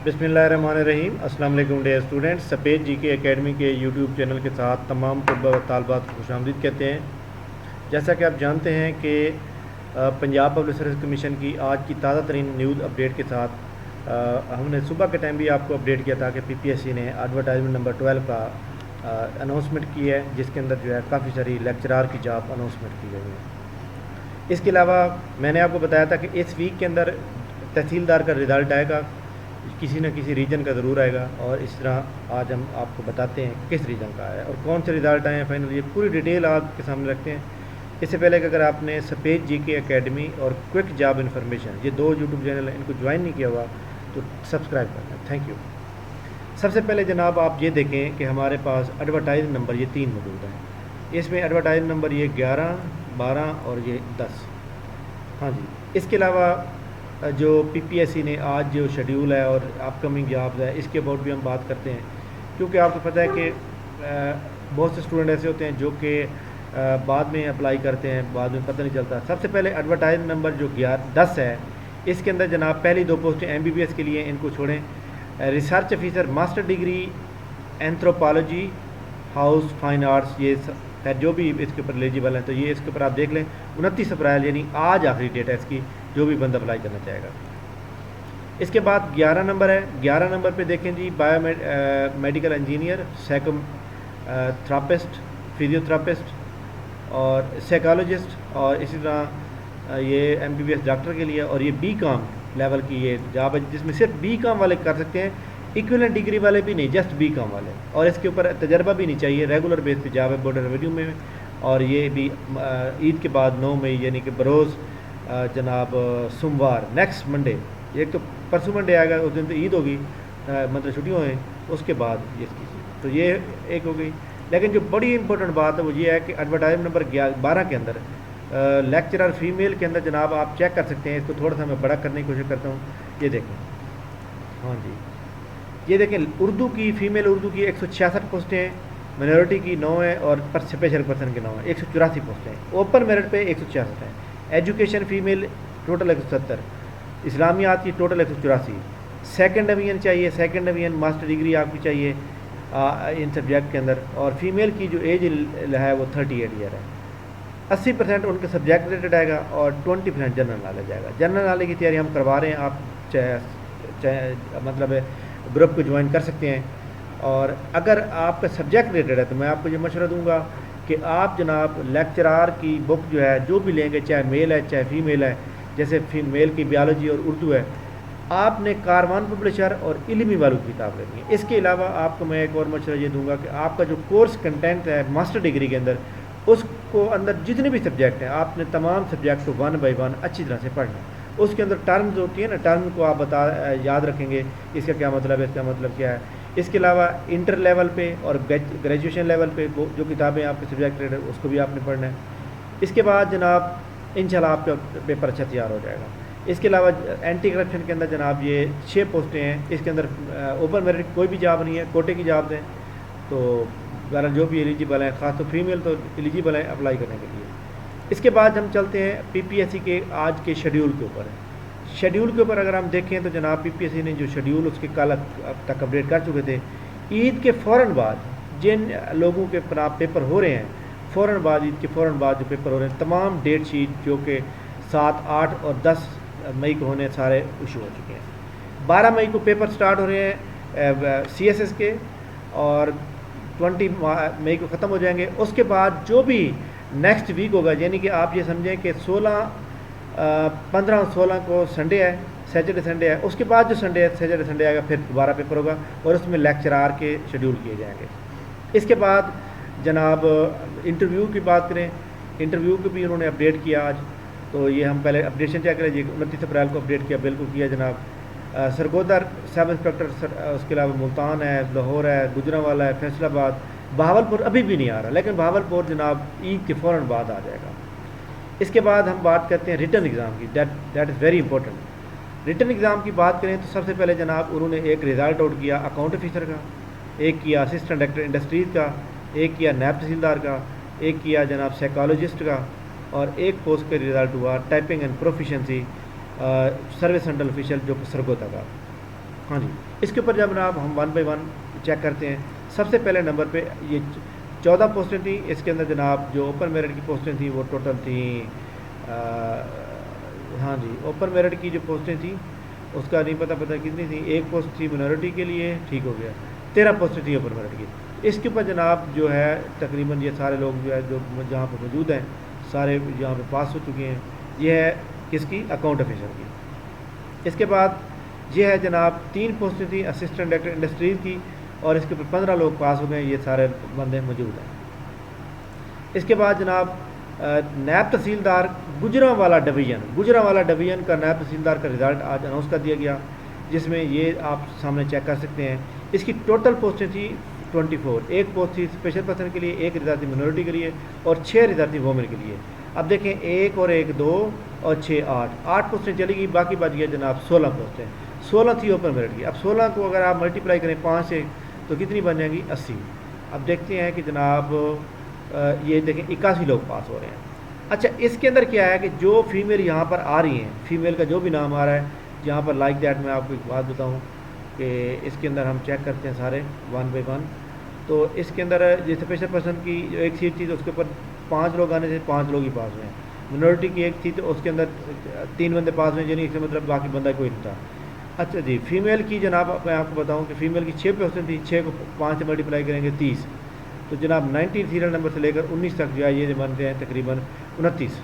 बिस्मिल्लाहिर्रहमानिर्रहीम। अस्सलाम वालेकुम डियर स्टूडेंट्स। सफ़ेद जी के एकेडमी के यूट्यूब चैनल के साथ तमाम तलबा व तालबात को खुशामदीद कहते हैं। जैसा कि आप जानते हैं कि पंजाब पब्लिक सर्विस कमीशन की आज की ताज़ा तरीन न्यूज़ अपडेट के साथ हमने सुबह के टाइम भी आपको अपडेट किया था कि PPSC ने एडवर्टाइजमेंट नंबर 12 का अनाउंसमेंट की है, जिसके अंदर जो है काफ़ी सारी लेक्चरार की जॉब अनाउंसमेंट की गई है। इसके अलावा मैंने आपको बताया था कि इस वीक के अंदर तहसीलदार का रिज़ल्ट आएगा, किसी न किसी रीजन का ज़रूर आएगा, और इस तरह आज हम आपको बताते हैं किस रीजन का आया और कौन से रिज़ल्ट आए हैं फाइनल। ये पूरी डिटेल आपके सामने रखते हैं। इससे पहले कि अगर आपने सफ़ेद जी के एकेडमी और क्विक जॉब इन्फॉर्मेशन, ये दो यूट्यूब चैनल हैं, इनको ज्वाइन नहीं किया हुआ तो सब्सक्राइब करना। Thank you. सबसे पहले जनाब आप ये देखें कि हमारे पास एडवर्टाइज नंबर ये 3 मौजूद हैं। इसमें एडवर्टाइज नंबर ये 11, 12 और ये 10। हाँ जी, इसके अलावा जो PPSC ने आज जो शेड्यूल है और अपकमिंग जॉब्स है, इसके अबाउट भी हम बात करते हैं, क्योंकि आपको पता है कि बहुत से स्टूडेंट ऐसे होते हैं जो कि बाद में अप्लाई करते हैं, बाद में पता नहीं चलता। सबसे पहले एडवर्टाइज नंबर जो 10 है, इसके अंदर जनाब पहली 2 पोस्टें MBBS के लिए, इनको छोड़ें। Research officer master degree anthropology house fine arts, ये खैर जो भी इसके ऊपर एलिजिबल हैं तो ये इसके ऊपर आप देख लें। 29 अप्रैल यानी आज आखिरी डेट है इसकी, जो भी बंदा अप्लाई करना चाहेगा। इसके बाद 11 नंबर है। 11 नंबर पे देखें जी, medical engineer, psychotherapist, physiotherapist और साइकोलॉजिस्ट, और इसी तरह ये MBBS डॉक्टर के लिए, और ये BCom लेवल की ये जॉब है जिसमें सिर्फ BCom वाले कर सकते हैं, इक्विवेलेंट डिग्री वाले भी नहीं, जस्ट BCom वाले, और इसके ऊपर तजर्बा भी नहीं चाहिए। रेगुलर बेस पे जॉब है बॉर्डर रेवेन्यू में, और ये भी ईद के बाद 9 मई यानी कि बरोज़ जनाब सोमवार, नेक्स्ट मंडे, एक तो परसों मंडे आएगा, उस दिन तो ईद होगी, मतलब छुट्टियों हैं, उसके बाद ये इसकी, तो ये एक हो गई। लेकिन जो बड़ी इंपॉर्टेंट बात है वो ये है कि एडवर्टाइज नंबर 12 के अंदर लेक्चरर फीमेल के अंदर जनाब आप चेक कर सकते हैं। इसको थोड़ा सा मैं बड़ा करने की कोशिश करता हूँ। ये देखें, हाँ जी, ये देखें, उर्दू की फ़ीमेल उर्दू की 166 पोस्टें हैं, माइनॉरिटी की 9 है, और स्पेशल पर्सन की 9 है, 184 पोस्टें हैं। ओपन मेरिट पे 166 हैं। एजुकेशन फ़ीमेल टोटल 170, इस्लामियात की टोटल 184। सेकेंड डिवीजन चाहिए, सेकेंड डिवीजन मास्टर डिग्री आपकी चाहिए इन सब्जेक्ट के अंदर, और फीमेल की जो एज है वो 38 ईयर है। 80% उनके सब्जेक्ट रिलेटेड आएगा और 20% जनरल नॉलेज आएगा। जनरल नॉलेज की तैयारी हम करवा रहे हैं, आप चाहे मतलब ग्रुप को ज्वाइन कर सकते हैं। और अगर आपका सब्जेक्ट रिलेटेड है तो मैं आपको ये मशवरा दूंगा कि आप जनाब लेक्चरार की बुक जो है जो भी लेंगे, चाहे मेल है चाहे फीमेल है, जैसे फीमेल की बायोलॉजी और उर्दू है, आपने कारवान पब्लिशर और इल्मी वालों की किताब लेनी है। इसके अलावा आपको मैं एक और मशवरा ये दूंगा कि आपका जो कोर्स कंटेंट है मास्टर डिग्री के अंदर, उसको अंदर जितने भी सब्जेक्ट हैं आपने तमाम सब्जेक्ट को 1 बाय 1 अच्छी तरह से पढ़ना है। उसके अंदर टर्म्स होती है ना, टर्म को आप याद रखेंगे, इसका क्या मतलब है, इसका मतलब क्या है। इसके अलावा इंटर लेवल पे और ग्रेजुएशन लेवल पे जो किताबें आपके सब्जेक्ट रिलेटेड, उसको भी आपने पढ़ना है। इसके बाद जनाब इंशाल्लाह आपका पेपर अच्छा तैयार हो जाएगा। इसके अलावा एंटी करप्शन के अंदर जनाब ये 6 पोस्टें हैं। इसके अंदर ओपन मेरिट कोई भी जॉब नहीं है, कोटे की जॉब हैं, तो बहरहाल जो भी एलिजिबल हैं, ख़ास तो फीमेल तो एलिजिबल हैं अप्लाई करने के लिए। इसके बाद हम चलते हैं PPSC के आज के शेड्यूल के ऊपर। शेड्यूल के ऊपर अगर हम देखें तो जनाब PPSC ने जो शेड्यूल उसके कल तक अपडेट कर चुके थे। ईद के फ़ौरन बाद जिन लोगों के पेपर हो रहे हैं, फ़ौरन बाद, ईद के फ़ौरन बाद जो पेपर हो रहे हैं, तमाम डेट शीट जो कि 7, 8 और 10 मई को होने सारे इशू हो चुके हैं। 12 मई को पेपर स्टार्ट हो रहे हैं CSS के, और 20 मई को ख़त्म हो जाएंगे। उसके बाद जो भी नेक्स्ट वीक होगा, यानी कि आप ये समझें कि 15 और 16 को संडे है, सैटरडे संडे है, उसके बाद जो संडे है, सैटरडे संडे आएगा, फिर दोबारा पेपर होगा और उसमें लेक्चरार के शेड्यूल किए जाएंगे। इसके बाद जनाब इंटरव्यू की बात करें, इंटरव्यू को भी उन्होंने अपडेट किया आज, तो ये हम पहले अपडेशन चेक करें। 29 अप्रैल को अपडेट किया, बिल्कुल किया जनाब। सरगोदर सब इंस्पेक्टर, उसके अलावा मुल्तान है, लाहौर है, गुजरांवाला है, फैसलाबाद, बहावलपुर अभी भी नहीं आ रहा, लेकिन बहावलपुर जनाब ईद के फ़ौरन बाद आ जाएगा। इसके बाद हम बात करते हैं रिटन एग्ज़ाम की, that is very important. Written exam की बात करें तो सबसे पहले जनाब उन्होंने एक रिज़ल्ट आउट किया अकाउंट ऑफिसर का, एक किया असिस्टेंट डायरेक्टर इंडस्ट्रीज़ का, एक किया नैब तहसीलदार का, एक किया जनाब साइकोलॉजिस्ट का, और एक पोस्ट का रिज़ल्ट हुआ typing and proficiency service central official जो कि सरगोदा का। ہاں جی، اس کے اوپر جب جناب ہم 1 بائی 1 چیک کرتے ہیں، سب سے پہلے نمبر پہ یہ 14 پوسٹیں تھیں. اس کے اندر جناب جو اوپن میرٹ کی پوسٹیں تھیں وہ ٹوٹل تھیں ہاں جی، اوپن میرٹ کی جو پوسٹیں تھیں اس کا نہیں پتہ کتنی تھیں. ایک پوسٹ تھی منورٹی کے لیے، ٹھیک ہو گیا. 13 پوسٹیں تھیں اوپن میرٹ کی. اس کے اوپر جناب جو ہے تقریباً یہ سارے لوگ جو ہے جو جہاں پہ موجود ہیں سارے یہاں پہ پاس ہو چکے ہیں. یہ ہے کس کی؟ اکاؤنٹ آفیسر کی. اس کے بعد یہ ہے جناب 3 پوسٹیں تھیں اسسٹنٹ ڈائریکٹر انڈسٹریز کی، اور اس کے اوپر 15 لوگ پاس ہو گئے. یہ سارے بندے موجود ہیں. اس کے بعد جناب نیب تحصیلدار گجرانوالہ ڈویژن کا نیب تحصیلدار کا رزلٹ آج اناؤنس کر دیا گیا، جس میں یہ آپ سامنے چیک کر سکتے ہیں. اس کی ٹوٹل پوسٹیں تھیں 24. ایک پوسٹ تھی اسپیشل پرسن کے لیے، ایک رزلٹ تھی منورٹی کے لیے، اور 6 رزلٹ تھی وومن کے لیے. اب دیکھیں 1 اور 1 2 اور 6 8 پوسٹیں چلی گئی. باقی بچ گیا جناب 16 پوسٹیں. 16 تھی اوپن میرٹ کی. اب 16 کو اگر آپ ملٹیپلائی کریں 5 سے تو کتنی بن جائیں گی؟ 80. اب دیکھتے ہیں کہ جناب یہ دیکھیں 81 لوگ پاس ہو رہے ہیں. اچھا، اس کے اندر کیا ہے کہ جو فیمیل یہاں پر آ رہی ہیں، فیمیل کا جو بھی نام آ رہا ہے یہاں پر لائک دیٹ میں آپ کو ایک بات بتاؤں کہ اس کے اندر ہم چیک کرتے ہیں سارے 1 بائی 1. تو اس کے اندر جیسے اسپیشل پرسن کی جو ایک سیٹ تھی تو اس کے اوپر 5 لوگ آنے سے 5 لوگ ہی پاس ہوئے ہیں. منورٹی کی ایک تھی تو اس کے اندر 3 بندے پاس ہوئے، یعنی اس کا مطلب باقی بندہ کوئی نہیں تھا. اچھا جی، فیمیل کی جناب میں آپ کو بتاؤں کہ فیمیل کی 6 پوسٹیں تھیں. 6 کو 5 سے ملٹیپلائی کریں گے 30. تو جناب 19 سیریل نمبر سے لے کر 19 تک جو ہے یہ بنتے ہیں تقریباً 29.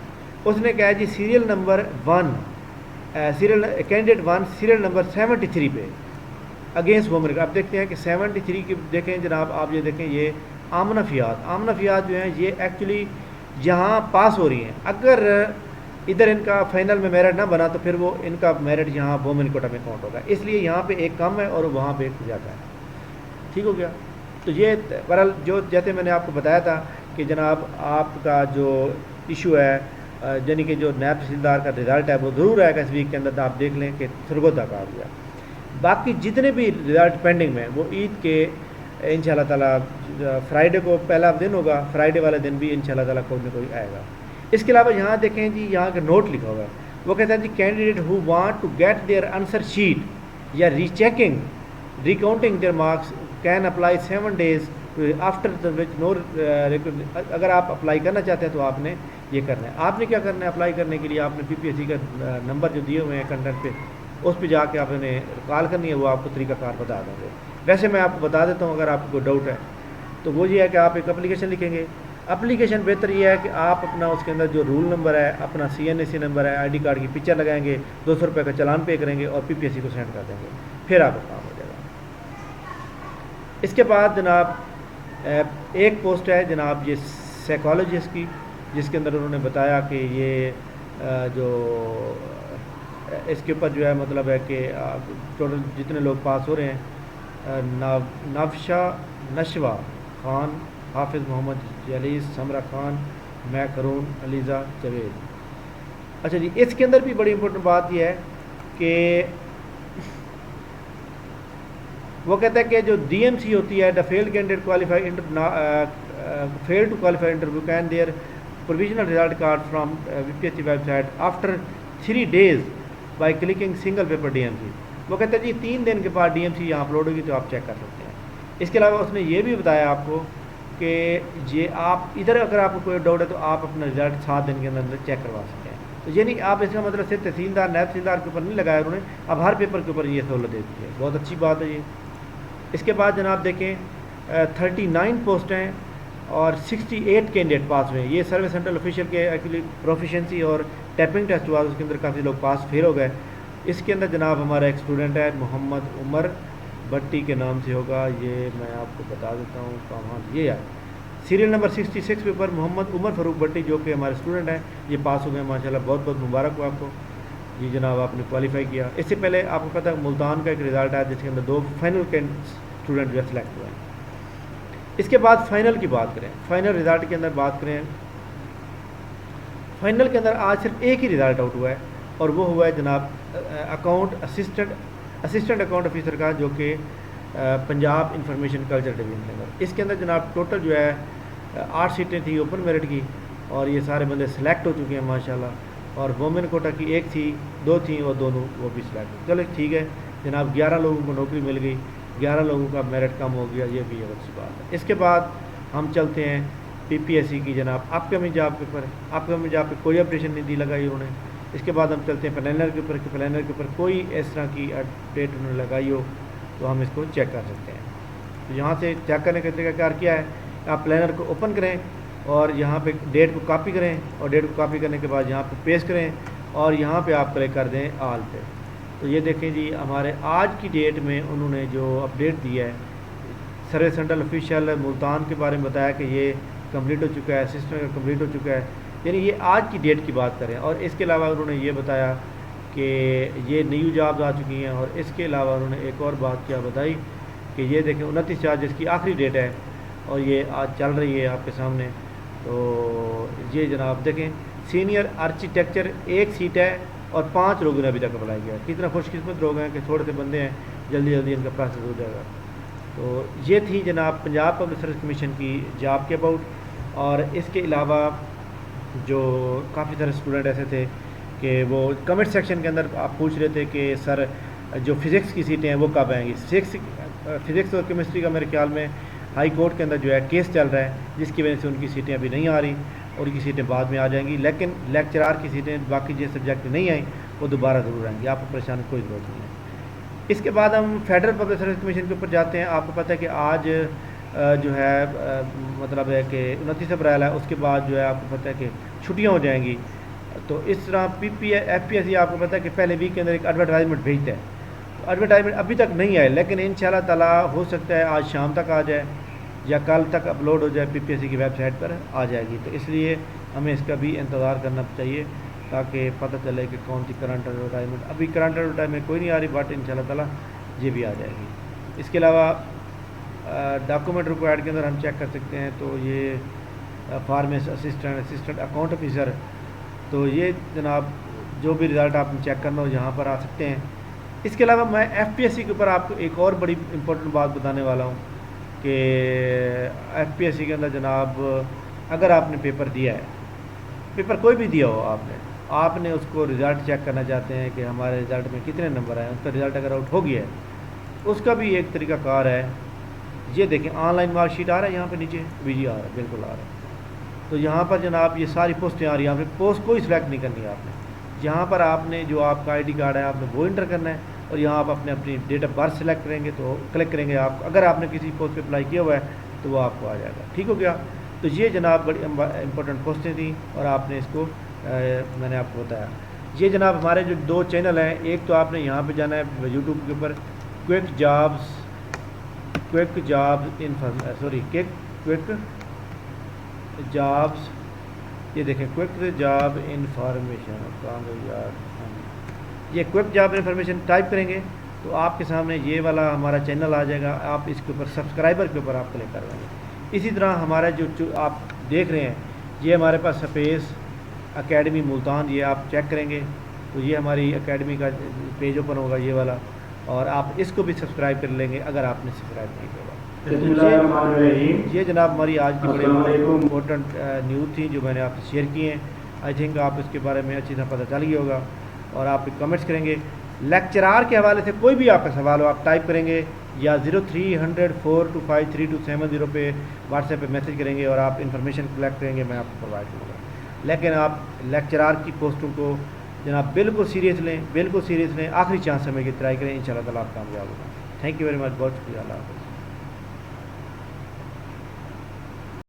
اس نے کہا جی serial number 1 candidate 1 serial number 73 پہ اگینسٹ وومن کا. اب دیکھتے ہیں کہ 73 کی دیکھیں جناب آپ، یہ دیکھیں یہ آمنہ فیاض جو ہیں یہ ایکچولی یہاں پاس ہو رہی ہیں. اگر ادھر ان کا فائنل میں میرٹ نہ بنا تو پھر وہ ان کا میرٹ یہاں وومن کوٹا میں کاؤنٹ ہوگا. اس لیے یہاں پہ ایک کم ہے اور وہاں پہ ایک زیادہ ہے. ٹھیک ہو گیا. تو یہ بہرحال جو جیسے میں نے آپ کو بتایا تھا کہ جناب آپ کا جو ایشو ہے یعنی کہ جو نیب تحصیلدار کا رزلٹ ہے وہ ضرور آئے گا اس ویک کے اندر. آپ دیکھ لیں کہ سرگودا کا آ گیا. باقی جتنے بھی رزلٹ پینڈنگ میں وہ عید کے انشاءاللہ تعالیٰ فرائیڈے کو پہلا دن ہوگا، فرائیڈے والے دن بھی انشاءاللہ تعالیٰ کوئی نہ کوئی آئے گا. اس کے علاوہ یہاں دیکھیں جی یہاں کا نوٹ لکھا ہوا ہے. وہ کہتا ہے جی candidate who want to get their answer sheet یا rechecking recounting their marks can apply 7 days after which no. اگر آپ اپلائی کرنا چاہتے ہیں تو آپ نے یہ کرنا ہے. آپ نے کیا کرنا ہے اپلائی کرنے کے لیے؟ آپ نے PPSC کا نمبر جو دیے ہوئے ہیں کنٹینٹ پہ اس پہ جا کے آپ نے کال کرنی ہے. وہ آپ کو طریقہ کار بتا دیں گے. ویسے میں آپ کو بتا دیتا ہوں اگر آپ کو ڈاؤٹ ہے تو وہ یہ ہے کہ آپ ایک اپلیکیشن لکھیں گے. اپلیکیشن بہتر یہ ہے کہ آپ اپنا اس کے اندر جو رول نمبر ہے، اپنا CNAC نمبر ہے، ID کارڈ کی پکچر لگائیں گے، 200 روپے کا چلان پے کریں گے اور PPSC کو سینڈ کر دیں گے. پھر آپ کا کام ہو جائے گا. اس کے بعد جناب ایک پوسٹ ہے جناب یہ سائیکالوجسٹ کی، جس کے اندر انہوں نے بتایا کہ یہ جو اس کے اوپر جو ہے مطلب ہے کہ ٹوٹل جتنے لوگ پاس ہو رہے ہیں نشوہ خان، حافظ محمد جلیس، سمرہ خان، میں کرون، علیزہ جاوید. اچھا جی، اس کے اندر بھی بڑی امپورٹنٹ بات یہ ہے کہ وہ کہتا ہے کہ جو DMC ہوتی ہے the failed candidate fail to qualify interview can their provisional result card from PPSC website after 3 days by clicking single paper DMC. وہ کہتا ہے جی 3 دن کے بعد DMC یہاں اپلوڈ ہوگی تو آپ چیک کر سکتے ہیں. اس کے علاوہ اس نے یہ بھی بتایا آپ کو کہ یہ آپ ادھر اگر آپ کو کوئی ڈاؤٹ ہے تو آپ اپنا رزلٹ 7 دن کے اندر چیک کروا سکتے ہیں. تو یعنی آپ اس کا مطلب صرف تحصیلدار نیب تحصیلدار کے اوپر نہیں لگایا انہوں نے، اب ہر پیپر کے اوپر یہ سہولت دے دی ہے. بہت اچھی بات ہے یہ. اس کے بعد جناب دیکھیں 39 پوسٹیں اور 68 کینڈیڈیٹ پاس ہوئے ہیں. یہ سروس سینٹرل آفیشیل کے ایکچولی پروفیشنسی اور ٹیپنگ ٹیسٹ ہوا، اس کے اندر کافی لوگ پاس فیل ہو گئے. اس کے اندر جناب ہمارا ایک اسٹوڈنٹ ہے محمد عمر بٹی کے نام سے ہوگا، یہ میں آپ کو بتا دیتا ہوں کہاں یہ ہے serial number 66 paper Muhammad Umar فاروق بٹی جو کہ ہمارے اسٹوڈنٹ ہیں، یہ پاس ہو گئے ماشاءاللہ. بہت بہت مبارک ہو آپ کو جی جناب، آپ نے کوالیفائی کیا. اس سے پہلے آپ کو پتہ ہے ملتان کا ایک رزلٹ ہے جس کے اندر 2 فائنل کے اسٹوڈنٹ جو ہے سلیکٹ ہوئے ہیں. اس کے بعد فائنل کی بات کریں، فائنل رزلٹ کے اندر بات کریں. فائنل کے اندر آج صرف ایک ہی رزلٹ آؤٹ ہوا ہے اور وہ ہوا ہے جناب اکاؤنٹ اسسٹنٹ اکاؤنٹ آفیسر کا، جو کہ پنجاب انفارمیشن کلچر ڈویژن کے اندر. اس کے اندر جناب ٹوٹل جو ہے 8 سیٹیں تھیں اوپن میرٹ کی اور یہ سارے بندے سلیکٹ ہو چکے ہیں ماشاءاللہ. اور وومن کوٹا کی 1 تھی، 2 تھیں اور دونوں وہ بھی سلیکٹ ہوئے. چلو ٹھیک ہے، जनाब 11 लोगों को नौकरी मिल गई, 11 लोगों का मेरिट कम हो गया, ये भी एक अच्छी बात है। इसके बाद हम चलते हैं PPSC की जनाब अपकमिंग जॉब के ऊपर। अपकमिंग जॉब पे कोई अपडेशन नहीं दी लगाई उन्होंने। इसके बाद हम चलते हैं प्लानर के ऊपर कि प्लानर के ऊपर कोई इस तरह की अपडेट उन्होंने लगाई हो तो हम इसको चेक कर सकते हैं। तो यहाँ से चेक करने का तरीकाकार क्या है, आप प्लानर को ओपन करें और यहाँ पे डेट को कॉपी करें और डेट को कॉपी करने के बाद यहाँ पे पेस्ट करें और यहाँ पे आप क्लिक कर दें ऑल पे। तो ये देखें जी, हमारे आज की डेट में उन्होंने जो अपडेट दिया है, सर्विस सेंट्रल ऑफिशियल मुल्तान के बारे में बताया कि ये कंप्लीट हो चुका है, सिस्टम का कंप्लीट हो चुका है, यानी ये आज की डेट की बात करें। और इसके अलावा उन्होंने ये बताया कि ये न्यू जॉब्स आ चुकी हैं। और इसके अलावा उन्होंने एक और बात क्या बताई कि ये देखें 29/4 जिसकी आखिरी डेट है और ये आज चल रही है आपके सामने। तो ये जनाब देखें, सीनियर आर्किटेक्चर 1 सीट है और 5 लोगों ने अभी तक अप्लाई किया। कितना खुशकिस्मत लोग हैं कि थोड़े से बंदे हैं, जल्दी जल्दी इनका प्रोसेस हो जाएगा। तो ये थी जनाब पंजाब पब्लिक सर्विस कमीशन की जॉब के अबाउट। और इसके अलावा जो काफ़ी सारे स्टूडेंट ऐसे थे कि वो कमेंट सेक्शन के अंदर आप पूछ रहे थे कि सर जो फ़िज़िक्स की सीटें हैं वो कब आएंगी। फिज़िक्स और केमिस्ट्री का मेरे ख्याल में हाई कोर्ट के अंदर जो है केस चल रहा है, जिसकी वजह से उनकी सीटें अभी नहीं आ रही और उनकी सीटें बाद में आ जाएंगी। लेकिन लेक्चरार की सीटें बाकी जो सब्जेक्ट नहीं आई वो दोबारा ज़रूर आएंगी, आपको परेशान की कोई ज़रूरत नहीं है। इसके बाद हम फेडरल पब्लिक सर्विस कमीशन के ऊपर जाते हैं। आपको पता है कि आज जो है मतलब है कि 29 अप्रैल है, उसके बाद जो है आपको पता है कि छुट्टियाँ हो जाएंगी। तो इस तरह FPSC आपको पता है कि पहले वीक के अंदर एक एडवर्टाइजमेंट भेजता है। तो एडवर्टाइजमेंट अभी तक नहीं आए, लेकिन इंशाल्लाह ताला हो सकता है आज शाम तक आ जाए या कल तक अपलोड हो जाए, PPSC की वेबसाइट पर आ जाएगी। तो इसलिए हमें इसका भी इंतज़ार करना चाहिए ताकि पता चले कि कौन सी करंट एडवर्टाइजमेंट। अभी करंट एडवर्टाइजमेंट कोई नहीं आ रही, बट इंशाल्लाह ताला ये भी आ जाएगी। इसके अलावा डॉक्यूमेंट रिक्वायर्ड के अंदर हम चेक कर सकते हैं। तो ये फार्मेसी असिस्टेंट अकाउंट ऑफिसर, तो ये जनाब जो भी रिज़ल्ट आपने चेक करना हो यहाँ पर आ सकते हैं। इसके अलावा मैं FPSC के ऊपर आपको एक और बड़ी इंपॉर्टेंट बात बताने वाला हूँ कि FPSC के अंदर जनाब अगर आपने पेपर दिया है, पेपर कोई भी दिया हो आपने उसको रिज़ल्ट चेक करना चाहते हैं कि हमारे रिज़ल्ट में कितने नंबर आए, उसका रिज़ल्ट अगर आउट हो गया है उसका भी एक तरीक़ाकार है। ये देखें ऑनलाइन मार्कशीट आ रहा है यहाँ पे नीचे, VG आ रहा है, बिल्कुल आ रहा है। तो यहाँ पर जनाब ये सारी पोस्टें आ रही हैं, आपने पोस्ट कोई सिलेक्ट नहीं करनी है आपने। यहाँ पर आपने जो आपका ID कार्ड है आपने वो इंटर करना है और यहाँ आप अपनी डेट ऑफ बर्थ सेलेक्ट करेंगे तो क्लिक करेंगे आप, अगर आपने किसी पोस्ट पे अप्लाई किया हुआ है तो वो आपको आ जाएगा। ठीक हो गया। तो ये जनाब बड़ी इंपॉर्टेंट पोस्टें थी और आपने इसको मैंने आपको बताया। ये जनाब हमारे जो 2 चैनल हैं, एक तो आपने यहाँ पे जाना है यूट्यूब के ऊपर क्विक जॉब्स, ये देखें क्विक जॉब इन्फॉर्मेशन, कहाँ गई यार, ये क्विक जॉब इन्फॉर्मेशन टाइप करेंगे तो आपके सामने ये वाला हमारा चैनल आ जाएगा। आप इसके ऊपर सब्सक्राइबर के ऊपर आप क्लिक कर देंगे। इसी तरह हमारा जो आप देख रहे हैं ये हमारे पास स्पेस एकेडमी मुल्तान, ये आप चेक करेंगे तो ये हमारी एकेडमी का पेज ओपन होगा ये वाला, और आप इसको भी सब्सक्राइब कर लेंगे अगर आपने सब्सक्राइब नहीं किया। ये जनाब हमारी आज की बड़ी इम्पोर्टेंट न्यूज़ थी जो मैंने आपसे शेयर की हैं। आई थिंक आप इसके बारे में अच्छी तरह पता चल गया होगा और आप कमेंट्स करेंगे। लेक्चरार के हवाले से कोई भी आपका सवाल हो आप टाइप करेंगे या 0300 4253270 पे व्हाट्सएप पे मैसेज करेंगे और आप इन्फॉर्मेशन कलेक्ट करेंगे, मैं आपको प्रोवाइड करूँगा। लेकिन आप लेक्चरार की पोस्टों को जनाब बिल्कुल सीरियस लें, आखिरी चांस समय की ट्राई करें, इंशाल्लाह ताला आप कामयाब होगा। थैंक यू वेरी मच, बहुत शुक्रिया, अल्लाह हाफ़िज़।